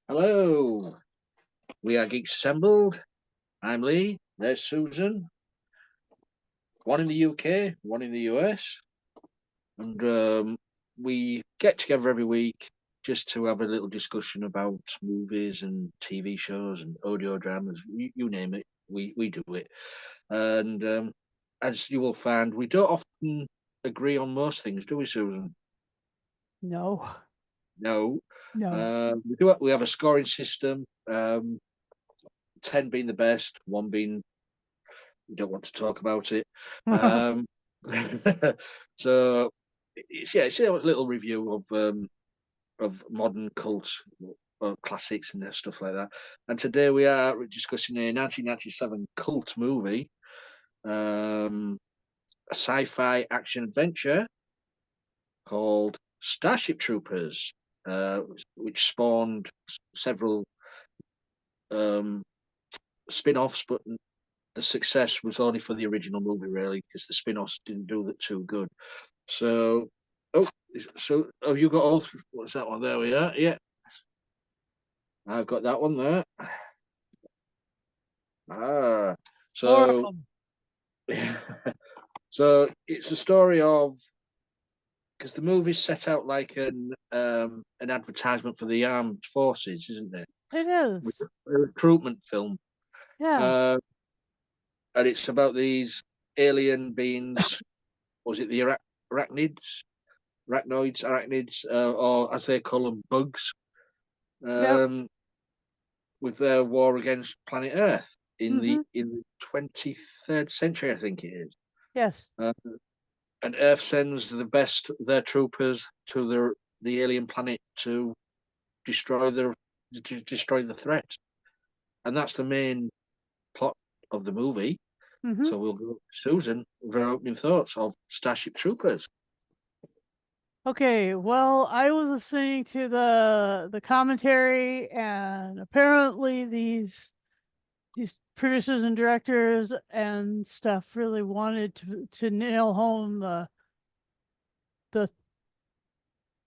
Hello, we are Geeks Assembled. I'm Lee. There's Susan. One in the UK, one in the US, and we get together every week just to have a little discussion about movies and TV shows and audio dramas. You name it, we do it. And as you will find, we don't often agree on most things, do we, Susan? No, No. no. We have a scoring system. 10 being the best, one being we don't want to talk about it. Um, so it's a little review of modern cult classics and stuff like that. And today we are discussing a 1997 cult movie, a sci-fi action adventure called Starship Troopers, uh, which spawned several um, spin-offs, but the success was only for the original movie, really, because the spin-offs didn't do that too good. So, oh, so have you got all? What's that one? There we are. Yeah, I've got that one there. Ah, Four of so them. so it's a story of because the movie's set out like an advertisement for the armed forces, isn't it? It is. A recruitment film, Yeah. uh, and it's about these alien beings. Was it the arachnids? Arachnids, or as they call them, bugs, Yep. um, with their war against planet Earth Mm-hmm. in the 23rd century, I think it is. Yes. Uh, and Earth sends the best their troopers to the alien planet to destroy destroy the threat, and that's the main plot of the movie. Mm-hmm. So we'll go to Susan with her opening thoughts of Starship Troopers. Okay. Well, I was listening to the commentary, and apparently these producers and directors and stuff really wanted to nail home the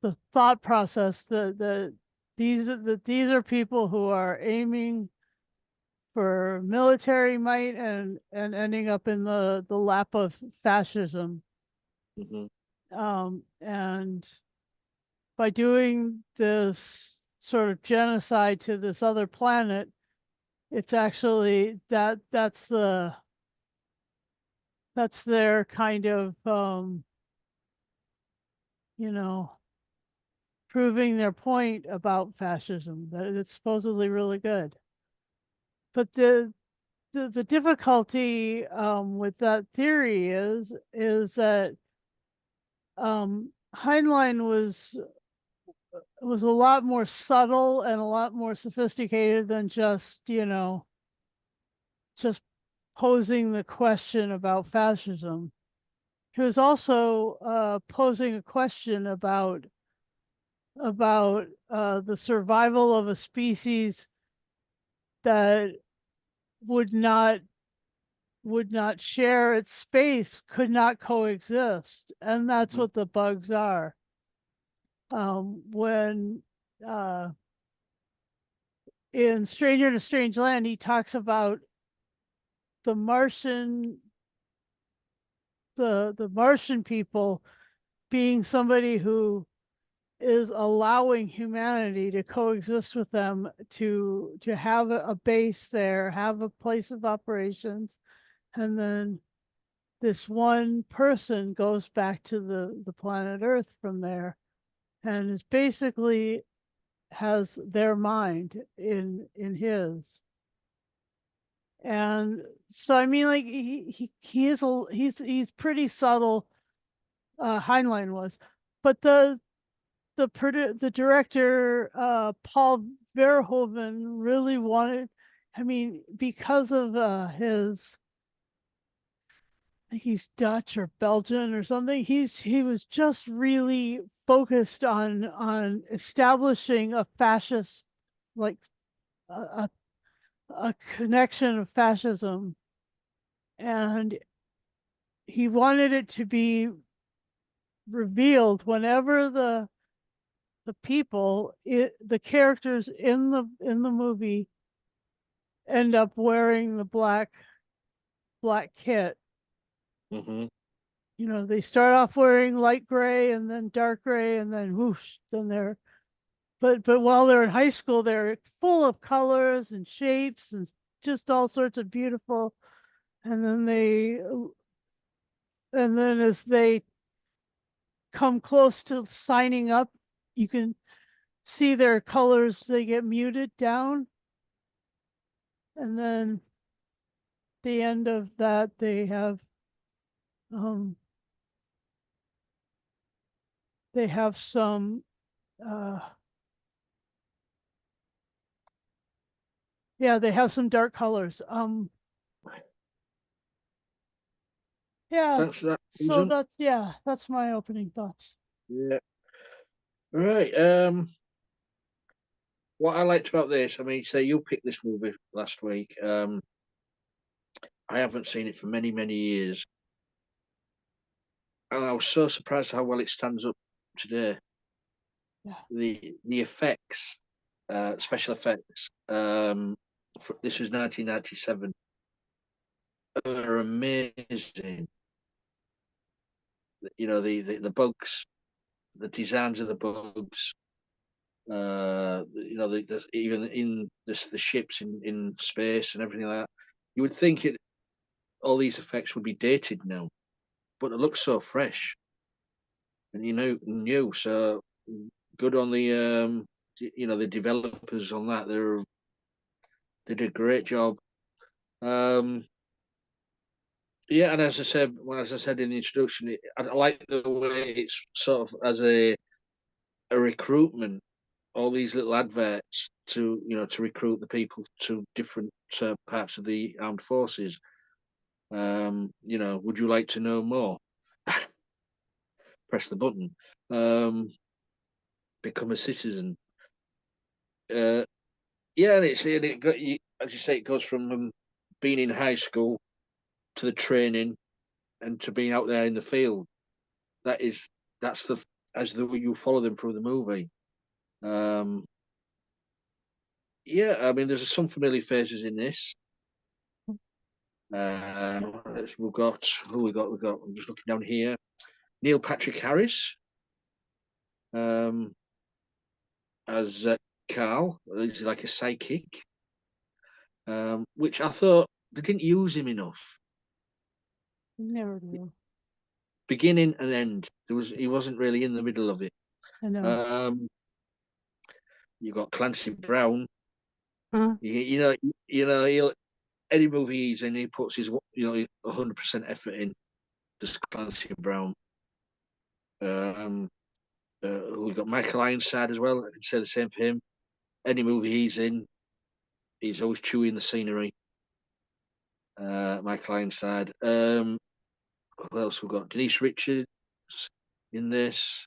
the thought process that these are people who are aiming for military might and ending up in the lap of fascism. Hmm. And by doing this sort of genocide to this other planet, it's actually that's their kind of you know proving their point about fascism, that it's supposedly really good. But the difficulty with that theory is that Heinlein was a lot more subtle and a lot more sophisticated than just posing the question about fascism. He was also posing a question about the survival of a species that would not would not share its space, could not coexist, and that's Hmm. what the bugs are. When uh, in Stranger in a Strange Land, he talks about the Martian, the Martian people being somebody who is allowing humanity to coexist with them, to have a base there, have a place of operations, and then this one person goes back to the planet Earth from there and is basically has their mind in his. And so I mean, like he is he's pretty subtle. Heinlein was, but the director Paul Verhoeven really wanted. I mean, because of his, I think he's Dutch or Belgian or something. He was just really focused on establishing a fascist, like a a connection of fascism, and he wanted it to be revealed whenever the people, the characters in the movie end up wearing the black kit. Mm-hmm. You know, they start off wearing light gray and then dark gray and then whoosh, then they're but while they're in high school, they're full of colors and shapes and just all sorts of beautiful. And then as they come close to signing up, you can see their colors, they get muted down. And then the end of that, um they have some uh yeah, they have some dark colors. Yeah, Thanks for that, so Susan. that's my opening thoughts. Yeah. Right. What I liked about this, I mean, say you picked this movie last week. I haven't seen it for many, many years, and I was so surprised how well it stands up today. Yeah. The effects, special effects. This was 1997. Are amazing. You know the bugs, the designs of the bugs. You know even in the ships in space and everything like that. You would think all these effects would be dated now, but it looks so fresh and new. So good on the the developers on that. They did a great job. Um, yeah, and as I said in the introduction, I like the way it's sort of as a recruitment. All these little adverts to recruit the people to different parts of the armed forces. Would you like to know more? Press the button. Um, become a citizen. Uh, yeah, and as you say, it goes from being in high school to the training and to being out there in the field. That is that's the as the you follow them through the movie. Um, yeah, I mean, there's some familiar faces in this. We've got who we got. We got. I'm just looking down here. Neil Patrick Harris as Carl. He's like a psychic, which I thought they didn't use him enough. Never do. Beginning and end. He wasn't really in the middle of it. I know. Um, you got Clancy Brown. Huh? He'll any movie he's in, he puts his 100% effort in. Just Clancy Brown. Um, we got Michael Ironside as well. I can say the same for him. Any movie he's in, he's always chewing the scenery. Michael Ironside. Who else we got? Denise Richards in this.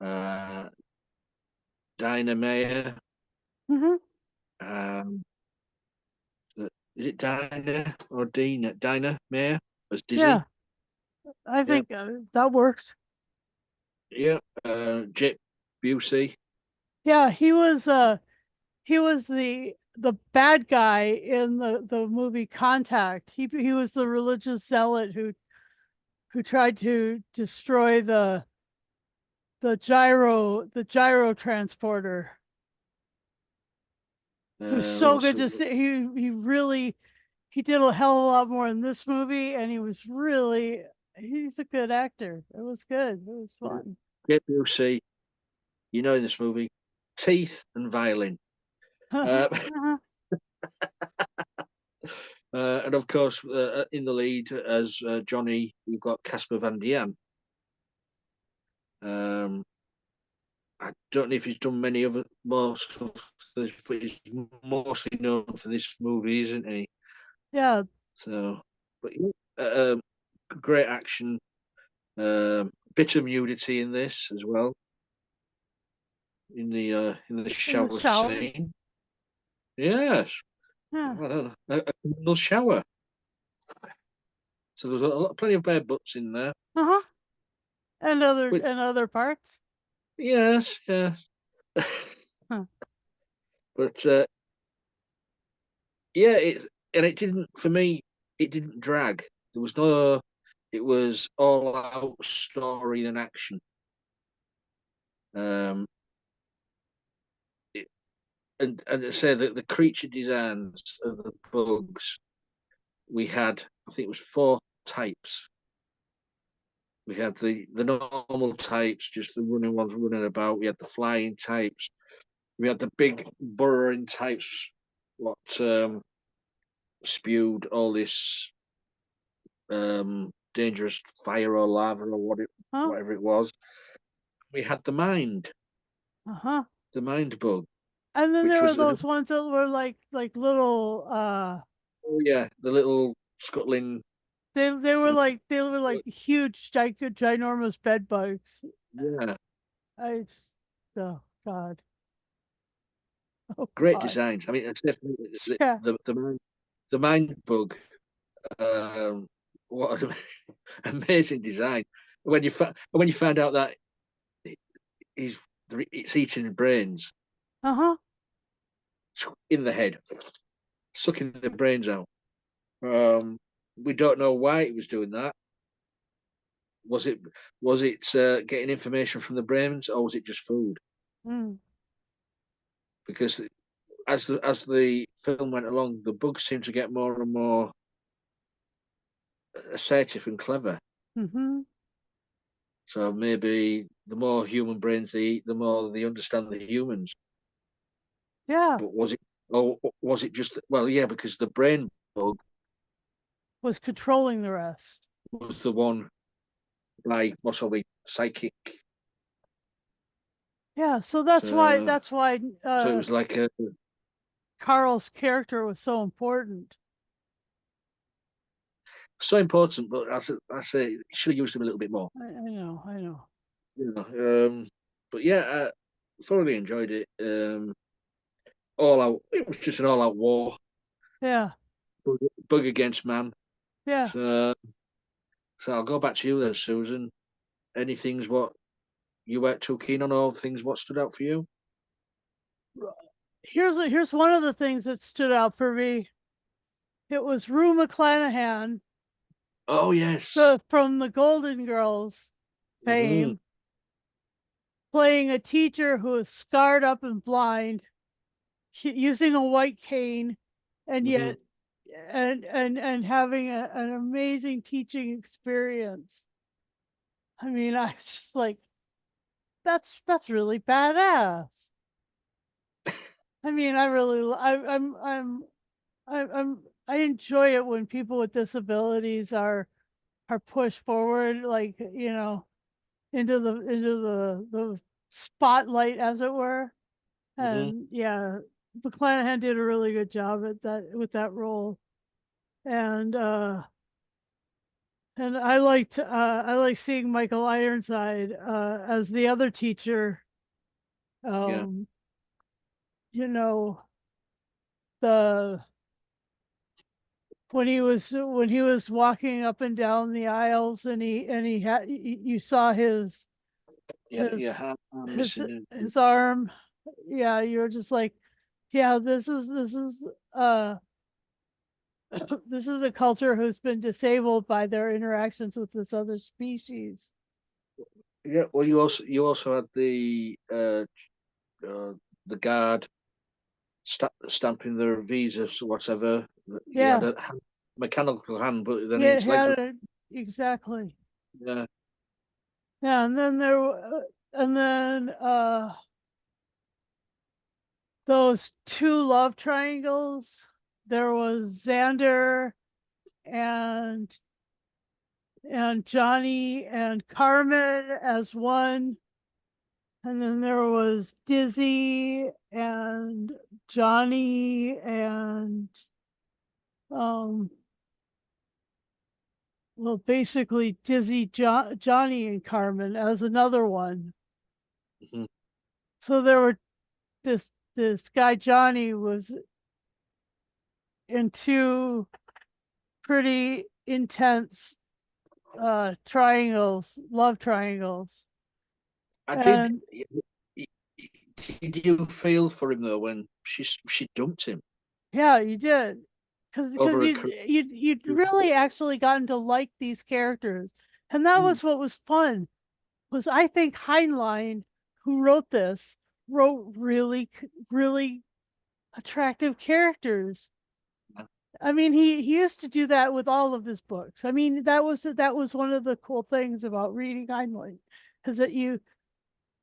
Uh, Dinah Mayer. Mm-hmm. Um, is it Dinah or Dina? Dinah Mayer as Dizzy. Yeah, I Yeah, think that works. yeah. Jake Busey. Yeah, he was the bad guy in the movie Contact. He was the religious zealot who tried to destroy the gyro transporter. It was What so else good we to got? see. He did a hell of a lot more in this movie, and he's a good actor. It was good. It was fun. Jake Busey. In this movie, teeth and violin. Uh, and of course, in the lead as Johnny, we've got Casper Van Dien. Um, I don't know if he's done many other more stuff, but he's mostly known for this movie, isn't he? Yeah, So, but yeah, great action, bit of nudity in this as well in the in the shower shower. scene. Yes, I Yeah. don't know, a communal shower. So there's plenty of bare butts in there. Uh-huh. Which, And other parts. yes, yes. Huh. But yeah, it didn't for me. It didn't drag. There was no. It was all out story and action. Um, it, and I say that the creature designs of the bugs we had. I think it was four types. We had the normal types, just the running ones running about. We had the flying types. We had the big burrowing types, what spewed all this dangerous fire or lava or Huh? whatever it was. We had Uh-huh. the mind bug, And then which there were was those ones that were like little oh yeah, the little scuttling. they were like huge ginormous bed bugs. Yeah, I just oh God. Oh great God. designs. I mean, it's definitely Yeah. the mind bug. What an amazing design! When you find out that he's it's eating brains Uh-huh. in the head, sucking the brains out. We don't know why it was doing that. Was it getting information from the brains, or was it just food? Mm. Because as the film went along, the bugs seemed to get more and more assertive and clever. Mm-hmm. So maybe the more human brains they eat, the more they understand the humans. Yeah. But was it, or was it just, well, yeah, because the brain bug Was controlling the rest. was the one by what's we psychic. Yeah, so that's why So, that's why so it was like Carl's character was so important. so important. But I say, should have used him a little bit more. I know, I know. You know, but yeah, I thoroughly enjoyed it. All out. It was just an all-out war, Yeah, bug, bug against man. yeah. So, so I'll go back to you then, Susan. Anything's what you weren't too keen on, or things what stood out for you? Here's one of the things that stood out for me. It was Rue McClanahan, Oh yes. from the Golden Girls Hmm. fame, playing a teacher who is scarred up and blind, using a white cane, and Hmm. yet and having an amazing teaching experience. I mean, I was just like, that's really badass. I mean, I really, I'm, I enjoy it when people with disabilities are pushed forward, like into the spotlight, as it were. Hmm. And yeah, McClanahan did a really good job at that with that role. And I like seeing Michael Ironside as the other teacher. Yeah. Um, you know, the when he was walking up and down the aisles, and he had you saw Yeah. his Yeah. I'm his missing. his arm. Yeah, you're just like, yeah, this is uh this is a culture who's been disabled by their interactions with this other species. Yeah. Well, you also had uh, the guard stamping their visas or whatever. He had Yeah, a mechanical hand, but then yeah, his legs were. exactly. Yeah. Yeah, and then and then those two love triangles. There was Xander and Johnny and Carmen as one, and then there was Dizzy and Johnny and um well, basically Dizzy, Johnny and Carmen as another one. Hmm. So there were this guy Johnny was in two pretty intense triangles, love triangles. I did. And He Did you feel for him though when she dumped him Yeah, you did. Because over a you'd really actually gotten to like these characters. And that was what was fun. Was I think Heinlein, who wrote this, wrote really attractive characters. I mean, he used to do that with all of his books. I mean, that was one of the cool things about reading Heinlein, is that you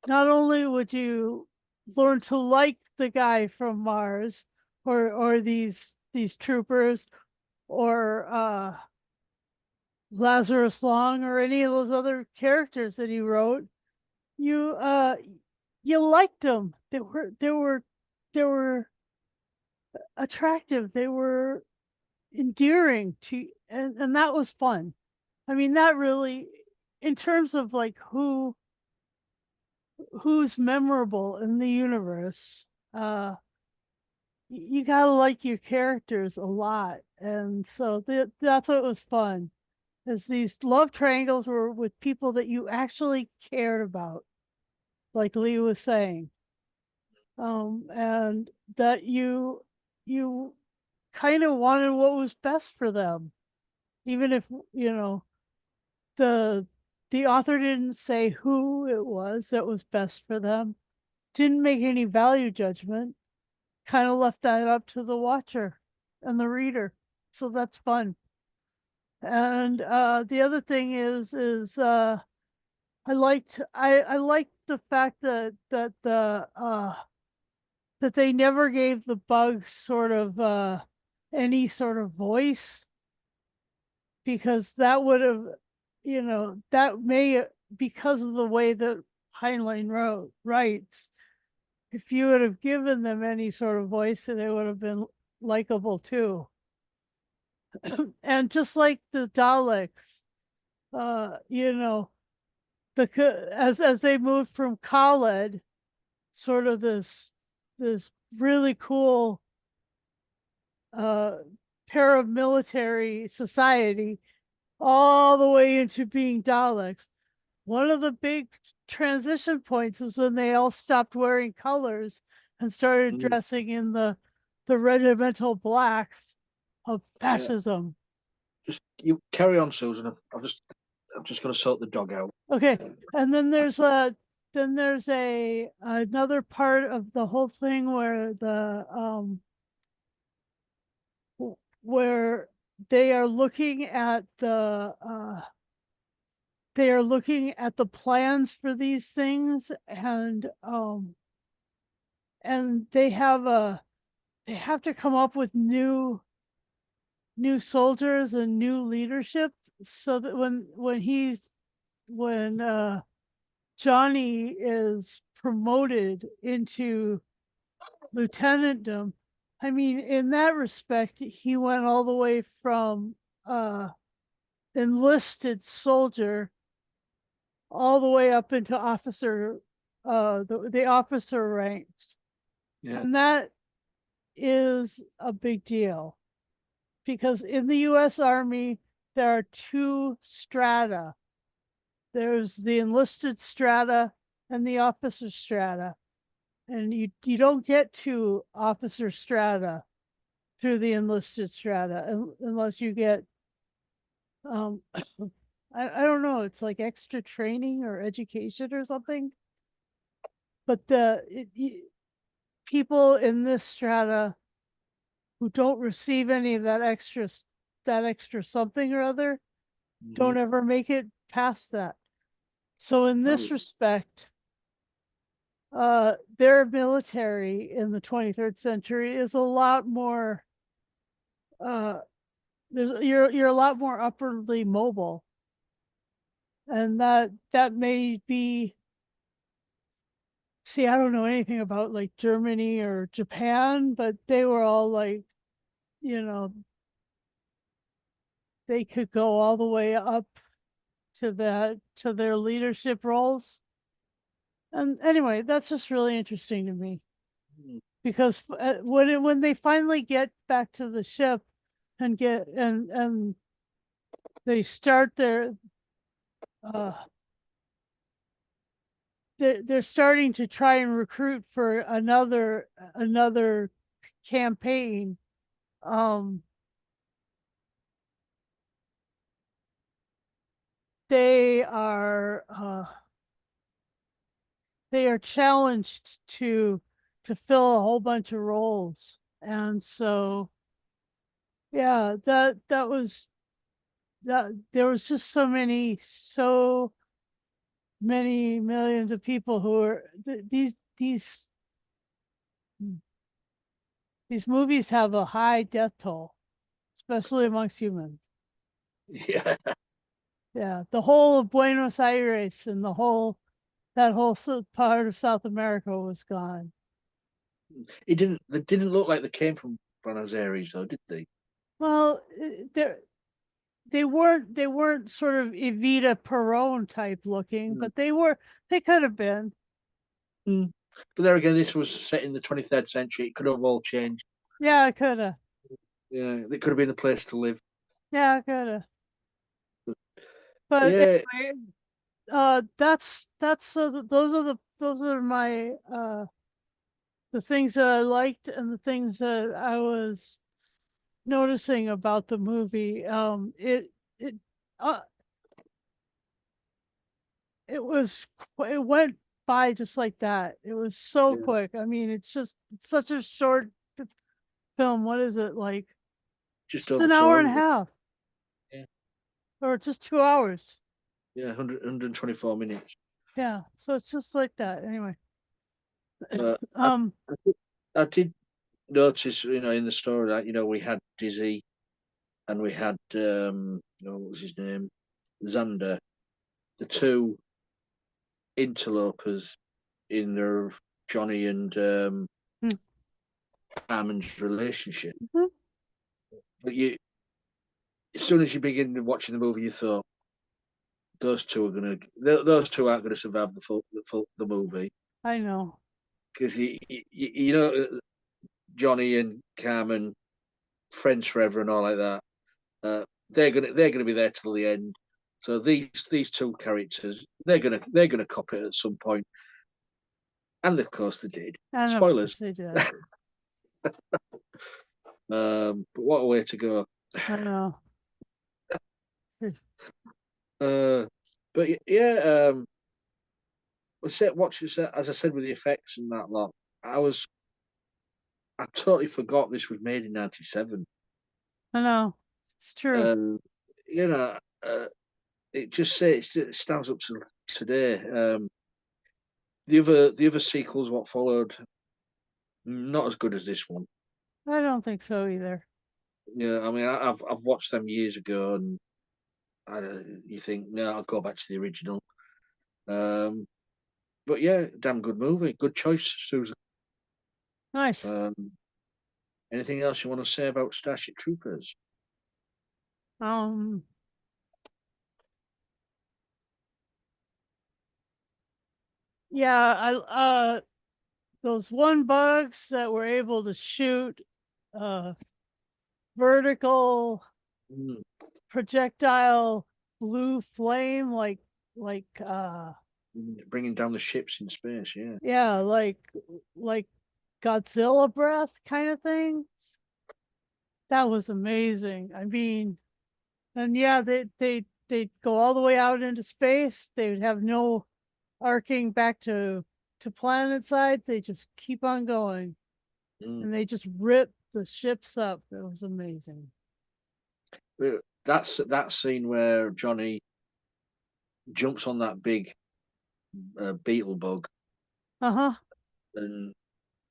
not only would you learn to like the guy from Mars, or these troopers, or Lazarus Long, or any of those other characters that he wrote, you you liked them. They were attractive. They were endearing to, and that was fun. I mean, that really, in terms of like who's memorable in the universe, you gotta like your characters a lot, and so that's what was fun. Is these love triangles were with people that you actually cared about, like Lee was saying, and that you kind of wanted what was best for them, even if the the author didn't say who it was that was best for them, didn't make any value judgment, kind of left that up to the watcher and the reader. So that's fun. And the other thing is I liked the fact that they never gave the bugs sort of any sort of voice, because that would have, that may, because of the way that Heinlein writes, if you would have given them any sort of voice, they would have been likable too. And just like the Daleks, you know, as they moved from Khaled, sort of this really cool uh paramilitary society, all the way into being Daleks. One of the big transition points was when they all stopped wearing colors and started dressing in the regimental blacks of yeah. fascism. Just you carry on, Susan. I'm just going to sort the dog out. Okay, and then there's another part of the whole thing where where they are looking at the plans for these things, and they have to come up with new soldiers and new leadership, so that when Johnny is promoted into lieutenantdom, I mean, in that respect, he went all the way from enlisted soldier all the way up into officer, the officer ranks. Yeah. And that is a big deal, because in the US Army, there are two strata. There's the enlisted strata and the officer strata. And you don't get to officer strata through the enlisted strata unless you get I don't know, it's like extra training or education or something. But people in this strata who don't receive any of that extra something or other don't ever make it past that. So in this respect, their military in the 23rd century is a lot more you're a lot more upwardly mobile. And that may be, see, I don't know anything about like Germany or Japan, but they were all like, you know, they could go all the way up to their leadership roles. And anyway, that's just really interesting to me, because when they finally get back to the ship and they start they're starting to try and recruit for another campaign. They are challenged to fill a whole bunch of roles, and so yeah, that was that there was just so many millions of people who are these movies have a high death toll, especially amongst humans. Yeah, Yeah, the whole of Buenos Aires and that whole part of South America was gone. it didn't. They didn't look like they came from Buenos Aires, though, did they? Well, they weren't sort of Evita Peron type looking, Mm. but they could have been. Mm. But there again, this was set in the 23rd century. It could have all changed. Yeah, it could have. Yeah, it could have been the place to live. Yeah, it could have. But Yeah, anyway, that's those are my the things that I liked and the things that I was noticing about the movie. It uh, it was it went by just like that. It was so yeah, quick. I mean, it's such a short film. What is it like? just Just over an two hour and a hours. half, Yeah, or just 2 hours. yeah, 124 minutes. Yeah, so it's just like that. Anyway, Uh, I, um, I did notice, in the story that we had Dizzy and we had what was his name, Xander, the two interlopers in their Johnny and mm, Armin's relationship. mhm, But as soon as you begin watching the movie, you thought those two aren't gonna survive the movie I know. because Johnny and Carmen friends forever and all like that. They're gonna be there till the end. So these two characters, they're gonna cop it at some point, and of course they did. And of Spoilers. course they did. But what a way to go. I know. Uh, but yeah, watch this. As I said, with the effects and that lot, I totally forgot this was made in '97. I know. It's true. Um, you know, it stands up to today. The other sequels, what followed, not as good as this one. I don't think so either. Yeah, I mean, I've watched them years ago, and you think, no, I'll go back to the original. Um, but yeah, damn good movie, good choice, Susan. Nice. Um, anything else you want to say about Starship Troopers? Um, yeah, those one bugs that were able to shoot uh vertical Mm, projectile blue flame like bringing down the ships in space, yeah. yeah, like Godzilla breath kind of things. That was amazing. I mean, and yeah, they'd go all the way out into space. They would have no arcing back to planet side. They just keep on going, Mm. and they just rip the ships up. It was amazing. That's that scene where Johnny jumps on that big beetle bug Uh-huh. and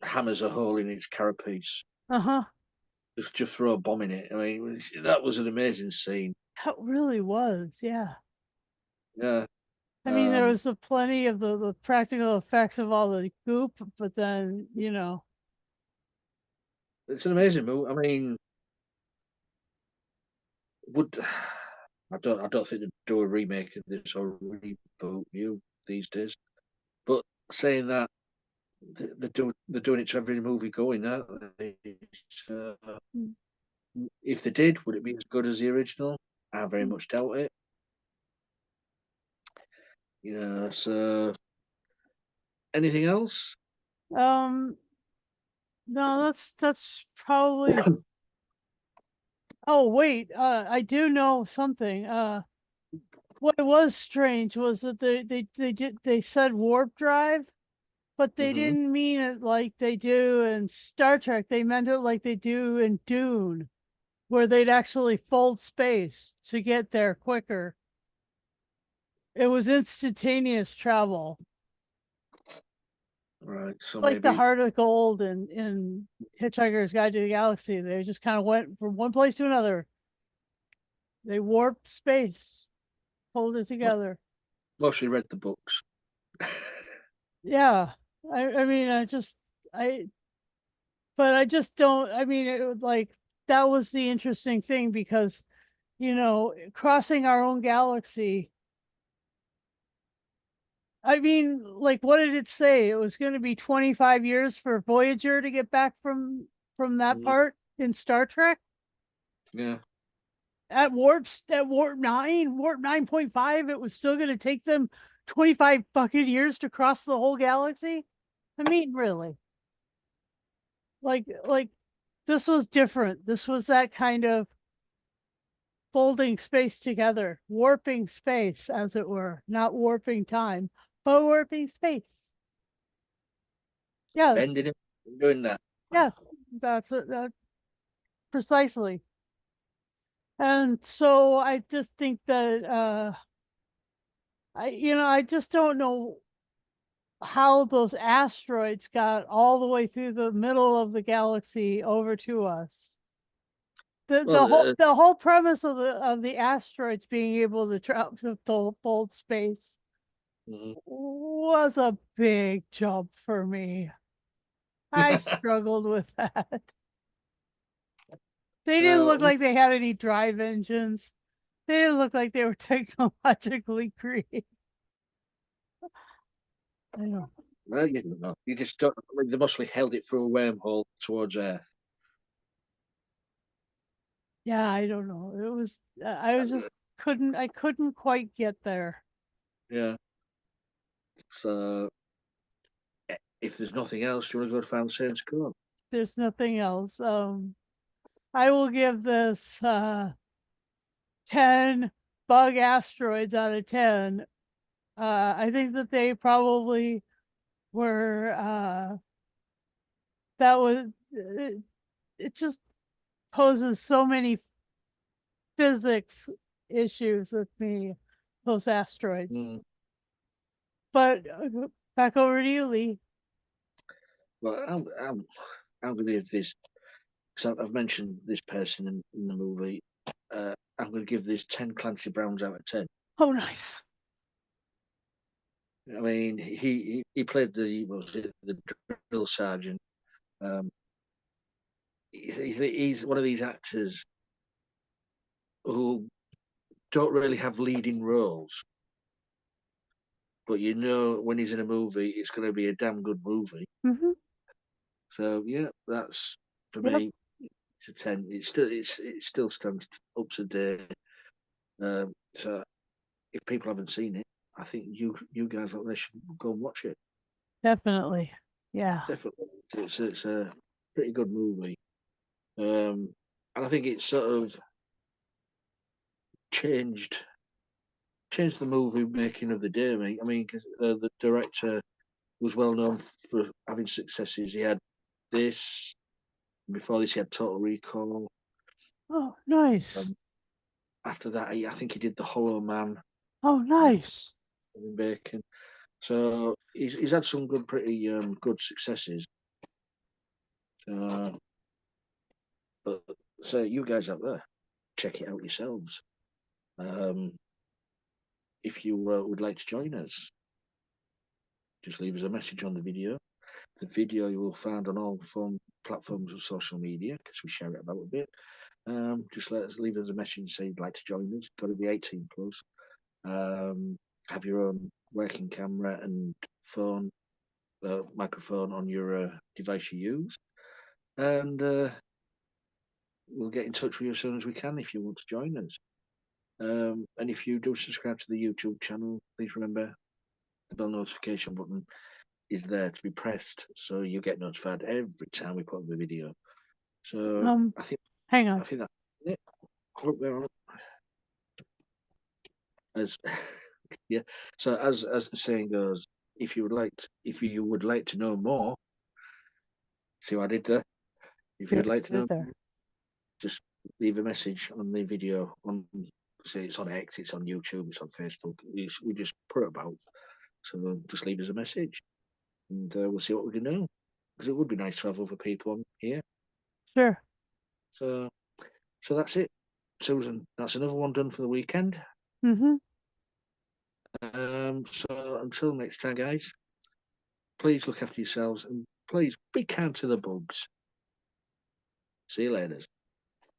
hammers a hole in its carapace. Uh-huh. Just throw a bomb in it. I mean, that was an amazing scene. That really was, yeah. Yeah. I mean, there Um, was a plenty of the practical effects of all the goop, but then, it's an amazing movie. I mean, would I don't think they'd do a remake of this or reboot new these days. But saying that, they're doing it to every movie going now. mm, If they did, would it be as good as the original? I very mm, much doubt it. So Anything else? No, that's probably. Oh wait, I do know something. What was strange was that they said warp drive, but they Hmm. didn't mean it like they do in Star Trek. They meant it like they do in Dune, where they'd actually fold space to get there quicker. It was instantaneous travel, Right. So like the maybe. Heart of Gold in Hitchhiker's Guide to the Galaxy. They just kind of went from one place to another. They warped space, pulled it together. Mostly read the books. Yeah, I mean, I, but I just don't. I mean, it would like that was the interesting thing because crossing our own galaxy. I mean, like, what did it say? It was going to be 25 years for Voyager to get back from that Mhm. part in Star Trek. Yeah. At warp 9.5, it was still going to take them 25 fucking years to cross the whole galaxy. I mean, really, like this was different. This was that kind of folding space together, warping space, as it were, not warping time, but warping space. Yes, Bending it, doing that. yes, that's it, precisely. And so I just think that I just don't know how those asteroids got all the way through the middle of the galaxy over to us. The Well, the whole the whole premise of the asteroids being able to travel to fold space mhm. was a big jump for me. I struggled with that. They didn't look uh, like they had any drive engines. They didn't look like they were technologically created. I know. well, you don't know. You just don't. I mean, they mostly held it through a wormhole towards Earth. Yeah, I don't know. It was I was just couldn't quite get there. Yeah. So if there's nothing else, you want to go to Found Saints Cove? There's nothing else. I will give this 10 bug asteroids out of 10. I think that they probably were that was it just poses so many physics issues with me, those asteroids. Mm. But back over to you, Lee. Well, I'm going to give this because I've mentioned this person in the movie. I'm going to give this 10 Clancy Browns out of 10. Oh, nice. I mean, he played the drill sergeant. Um, he's one of these actors who don't really have leading roles, but you know when he's in a movie, it's going to be a damn good movie. Hmm. So yeah, that's for Yep, me. It's a 10. It still stands up to date. So if people haven't seen it, I think you guys out there should go and watch it. definitely. Yeah, Definitely, it's a pretty good movie. And I think it's sort of changed changed the movie making of the day, mate. I mean, because the director was well known for having successes. He had this. Before this, he had Total Recall. oh, nice. Um, After that, I think he did The Hollow Man. Oh, Uh, nice. Kevin Bacon. So he's had some pretty good successes. Uh, but so you guys out there, check it out yourselves. Um, if you would like to join us, just leave us a message on the video. The video you will find on all platforms of social media because we share it about a bit. Just leave us a message and say you'd like to join us. Got to be 18 plus. Have your own working camera and phone, microphone on your device you use, and we'll get in touch with you as soon as we can if you want to join us. And if you do subscribe to the YouTube channel, please remember the bell notification button is there to be pressed, so you get notified every time we put up a video. So Um, I think hang on. that's it. Oh, we're on. As yeah. So as the saying goes, if you would like to know more, see what I did there. If See you'd what like you to know did there. just leave a message on the video on, say it's on X, it's on YouTube, it's on Facebook. We just put it about. So just leave us a message, and we'll see what we can do. Because it would be nice to have other people on here. Sure. So that's it, Susan. That's another one done for the weekend. Mm-hmm. So until next time, guys. Please look after yourselves and please be kind to the bugs. See you later.